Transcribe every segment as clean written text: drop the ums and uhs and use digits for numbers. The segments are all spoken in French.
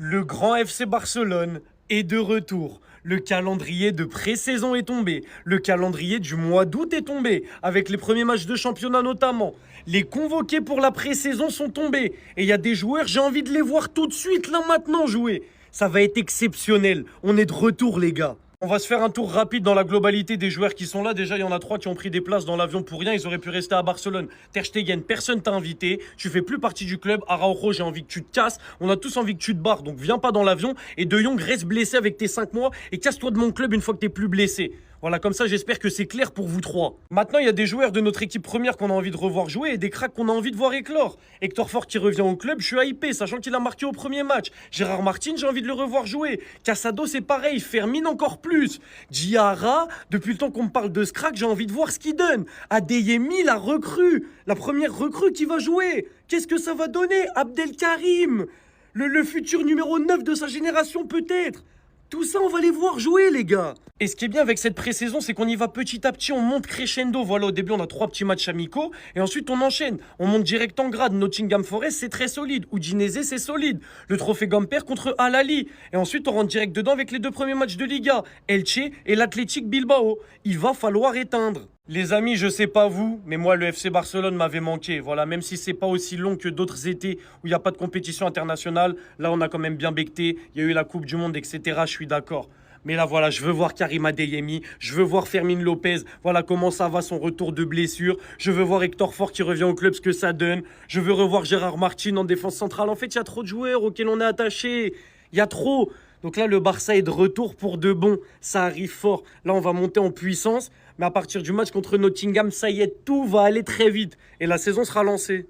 Le grand FC Barcelone est de retour. Le calendrier de pré-saison est tombé. Le calendrier du mois d'août est tombé, avec les premiers matchs de championnat notamment. Les convoqués pour la pré-saison sont tombés. Et il y a des joueurs, j'ai envie de les voir tout de suite, là maintenant, jouer. Ça va être exceptionnel. On est de retour, les gars. On va se faire un tour rapide dans la globalité des joueurs qui sont là. Déjà, il y en a 3 qui ont pris des places dans l'avion pour rien. Ils auraient pu rester à Barcelone. Ter Stegen, personne t'a invité. Tu fais plus partie du club. Araujo, j'ai envie que tu te casses. On a tous envie que tu te barres. Donc, viens pas dans l'avion. Et De Jong, reste blessé avec tes 5 mois. Et casse-toi de mon club une fois que t'es plus blessé. Voilà, comme ça, j'espère que c'est clair pour vous 3. Maintenant, il y a des joueurs de notre équipe première qu'on a envie de revoir jouer et des cracks qu'on a envie de voir éclore. Hector Ford qui revient au club, je suis hypé, sachant qu'il a marqué au premier match. Gérard Martin, j'ai envie de le revoir jouer. Casado, c'est pareil, Fermine encore plus. Diarra, depuis le temps qu'on me parle de ce crack, j'ai envie de voir ce qu'il donne. Adeyemi, la recrue, la première recrue qui va jouer. Qu'est-ce que ça va donner? Abdelkarim, le futur numéro 9 de sa génération peut-être. Tout ça, on va les voir jouer, les gars. Et ce qui est bien avec cette pré-saison, c'est qu'on y va petit à petit, on monte crescendo. Voilà, au début, on a 3 petits matchs amicaux. Et ensuite, on enchaîne. On monte direct en grade. Nottingham Forest, c'est très solide. Udinese, c'est solide. Le trophée Gamper contre Al Ahly. Et ensuite, on rentre direct dedans avec les 2 premiers matchs de Liga. Elche et l'Athletic Bilbao. Il va falloir éteindre. Les amis, je sais pas vous, mais moi, le FC Barcelone m'avait manqué. Voilà, même si c'est pas aussi long que d'autres étés où il n'y a pas de compétition internationale, là, on a quand même bien becté. Il y a eu la Coupe du Monde, etc. Je suis d'accord. Mais là, voilà, je veux voir Karim Adeyemi, je veux voir Fermín Lopez, voilà comment ça va son retour de blessure. Je veux voir Hector Ford qui revient au club, ce que ça donne. Je veux revoir Gérard Martin en défense centrale. En fait, il y a trop de joueurs auxquels on est attaché. Il y a trop. Donc là, le Barça est de retour pour de bon. Ça arrive fort. Là, on va monter en puissance. Mais à partir du match contre Nottingham, ça y est, tout va aller très vite. Et la saison sera lancée.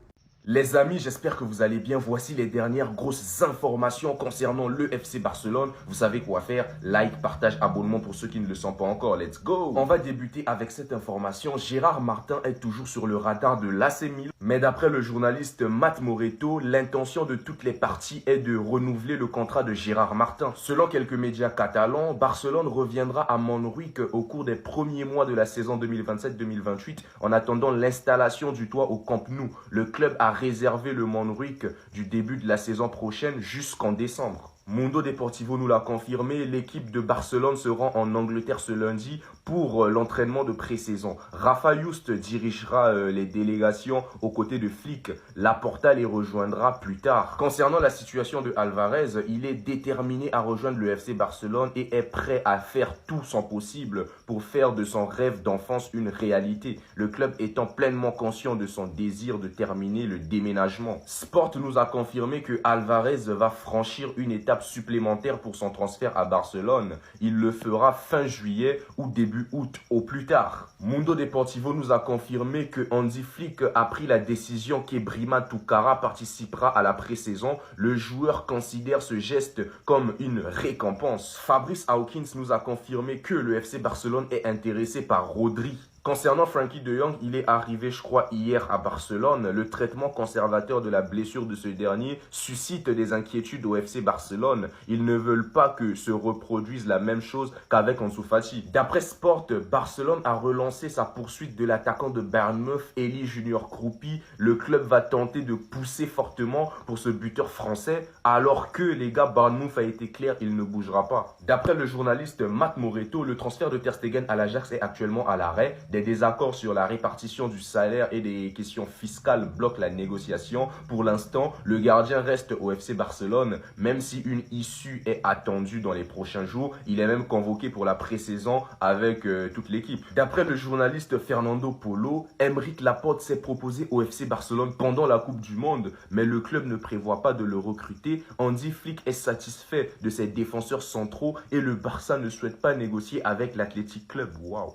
Les amis, j'espère que vous allez bien. Voici les dernières grosses informations concernant le FC Barcelone. Vous savez quoi faire. Like, partage, abonnement pour ceux qui ne le sont pas encore. Let's go. On va débuter avec cette information. Gérard Martin est toujours sur le radar de l'AC Milan. Mais d'après le journaliste Matt Moretto, l'intention de toutes les parties est de renouveler le contrat de Gérard Martin. Selon quelques médias catalans, Barcelone reviendra à Montjuïc au cours des premiers mois de la saison 2027-2028 en attendant l'installation du toit au Camp Nou. Le club a réservé le Montjuïc du début de la saison prochaine jusqu'en décembre. Mundo Deportivo nous l'a confirmé, l'équipe de Barcelone se rend en Angleterre ce lundi pour l'entraînement de pré-saison. Rafa Just dirigera les délégations aux côtés de Flick. Laporta les rejoindra plus tard. Concernant la situation de Alvarez, il est déterminé à rejoindre le FC Barcelone et est prêt à faire tout son possible pour faire de son rêve d'enfance une réalité. Le club étant pleinement conscient de son désir de terminer le déménagement. Sport nous a confirmé que Alvarez va franchir une étape supplémentaire pour son transfert à Barcelone. Il le fera fin juillet ou début août au plus tard. Mundo Deportivo nous a confirmé que Hansi Flick a pris la décision qu'Ebrima Toukara participera à la pré-saison. Le joueur considère ce geste comme une récompense. Fabrice Hawkins nous a confirmé que le FC Barcelone est intéressé par Rodri. Concernant Frenkie de Jong, il est arrivé, je crois, hier à Barcelone. Le traitement conservateur de la blessure de ce dernier suscite des inquiétudes au FC Barcelone. Ils ne veulent pas que se reproduise la même chose qu'avec Ansu Fati. D'après Sport, Barcelone a relancé sa poursuite de l'attaquant de Bournemouth, Eli Junior Kroupi. Le club va tenter de pousser fortement pour ce buteur français, alors que les gars, Bournemouth a été clair, il ne bougera pas. D'après le journaliste Matt Moretto, le transfert de Ter Stegen à l'Ajax est actuellement à l'arrêt. Des désaccords sur la répartition du salaire et des questions fiscales bloquent la négociation. Pour l'instant, le gardien reste au FC Barcelone, même si une issue est attendue dans les prochains jours. Il est même convoqué pour la pré-saison avec toute l'équipe. D'après le journaliste Fernando Polo, Aymeric Laporte s'est proposé au FC Barcelone pendant la Coupe du Monde, mais le club ne prévoit pas de le recruter. Hansi Flick est satisfait de ses défenseurs centraux et le Barça ne souhaite pas négocier avec l'Athletic Club. Waouh!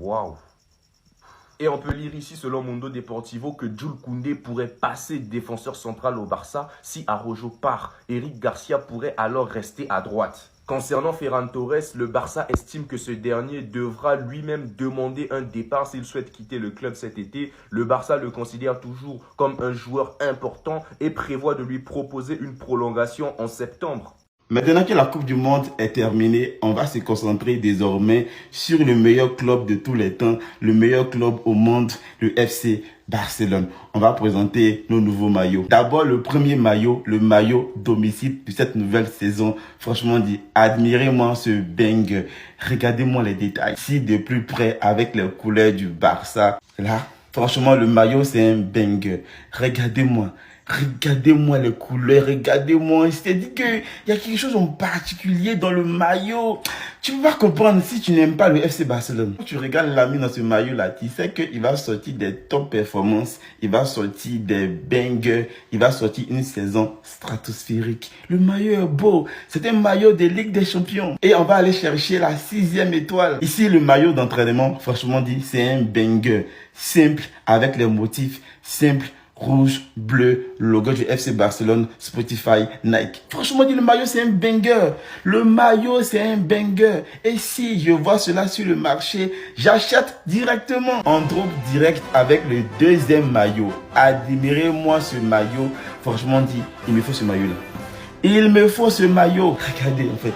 Waouh! Et on peut lire ici, selon Mundo Deportivo, que Jules Koundé pourrait passer défenseur central au Barça si Araujo part. Eric Garcia pourrait alors rester à droite. Concernant Ferran Torres, le Barça estime que ce dernier devra lui-même demander un départ s'il souhaite quitter le club cet été. Le Barça le considère toujours comme un joueur important et prévoit de lui proposer une prolongation en septembre. Maintenant que la Coupe du Monde est terminée, on va se concentrer désormais sur le meilleur club de tous les temps, le meilleur club au monde, le FC Barcelone. On va présenter nos nouveaux maillots. D'abord, le premier maillot, le maillot domicile de cette nouvelle saison. Franchement dit, admirez-moi ce bang. Regardez-moi les détails. Si de plus près avec les couleurs du Barça, là, franchement, le maillot, c'est un bang. Regardez-moi. Regardez-moi les couleurs, regardez-moi. Je t'ai dit qu'il y a quelque chose en particulier dans le maillot. Tu peux pas comprendre si tu n'aimes pas le FC Barcelone. Quand tu regardes l'ami dans ce maillot-là, tu sais qu'il va sortir des top performances, il va sortir des bangers, il va sortir une saison stratosphérique. Le maillot est beau. C'est un maillot de Ligue des Champions. Et on va aller chercher la 6e étoile. Ici, le maillot d'entraînement, franchement dit, c'est un banger. Simple, avec les motifs simples. Rouge, bleu, logo du FC Barcelone, Spotify, Nike. Franchement dit, le maillot c'est un banger. Le maillot c'est un banger. Et si je vois cela sur le marché, j'achète directement. On drop direct avec le deuxième maillot. Admirez-moi ce maillot. Franchement dit, il me faut ce maillot là. Il me faut ce maillot. Regardez en fait.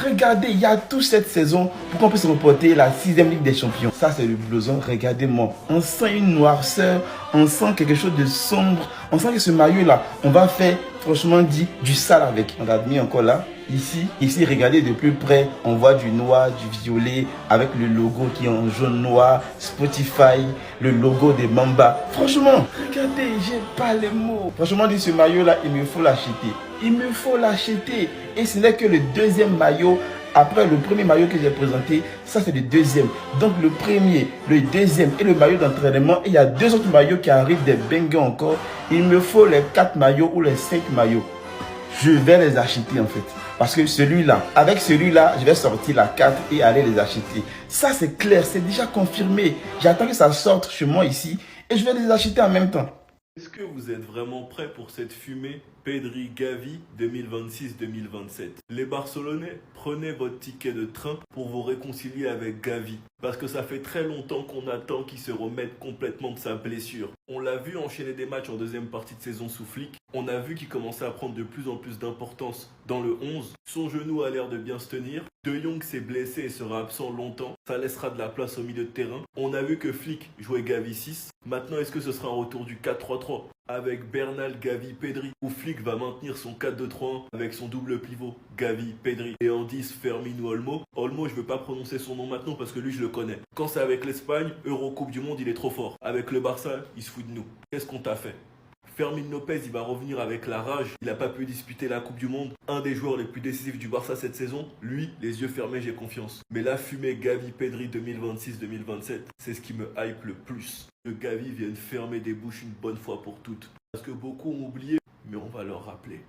Regardez, il y a toute cette saison pour qu'on puisse remporter la 6e Ligue des Champions. Ça, c'est le blouson. Regardez-moi. On sent une noirceur. On sent quelque chose de sombre. On sent que ce maillot-là, on va faire, franchement dit, du sale avec. On l'a mis encore là. Ici, regardez de plus près. On voit du noir, du violet, avec le logo qui est en jaune noir. Spotify, le logo des Mamba. Franchement, regardez, j'ai pas les mots. Franchement dit, ce maillot-là, il me faut l'acheter. Il me faut l'acheter. Et ce n'est que le deuxième maillot. Après le premier maillot que j'ai présenté, ça c'est le deuxième. Donc le premier, le deuxième et le maillot d'entraînement. Et il y a 2 autres maillots qui arrivent, des bangers encore. Il me faut les 4 maillots ou les 5 maillots. Je vais les acheter en fait. Parce que celui-là, avec celui-là, je vais sortir la carte et aller les acheter. Ça c'est clair, c'est déjà confirmé. J'attends que ça sorte chez moi ici et je vais les acheter en même temps. Est-ce que vous êtes vraiment prêts pour cette fumée Pedri Gavi 2026-2027? Les Barcelonais, prenez votre ticket de train pour vous réconcilier avec Gavi. Parce que ça fait très longtemps qu'on attend qu'il se remette complètement de sa blessure. On l'a vu enchaîner des matchs en deuxième partie de saison sous Flick. On a vu qu'il commençait à prendre de plus en plus d'importance dans le 11. Son genou a l'air de bien se tenir. De Jong s'est blessé et sera absent longtemps. Ça laissera de la place au milieu de terrain. On a vu que Flick jouait Gavi 6. Maintenant, est-ce que ce sera un retour du 4-3-3 avec Bernal, Gavi, Pedri, ou Flick va maintenir son 4-2-3-1 avec son double pivot Gavi, Pedri et en 10 Fermin ou Olmo? Olmo, je ne veux pas prononcer son nom maintenant parce que lui je le connais. Quand c'est avec l'Espagne, Eurocoupe du Monde, il est trop fort. Avec le Barça, il se fout de nous. Qu'est-ce qu'on t'a fait? Fermin Lopez, il va revenir avec la rage. Il n'a pas pu disputer la Coupe du Monde. Un des joueurs les plus décisifs du Barça cette saison. Lui, les yeux fermés, j'ai confiance. Mais la fumée Gavi Pedri 2026-2027, c'est ce qui me hype le plus. Que Gavi vienne fermer des bouches une bonne fois pour toutes. Parce que beaucoup ont oublié, mais on va leur rappeler.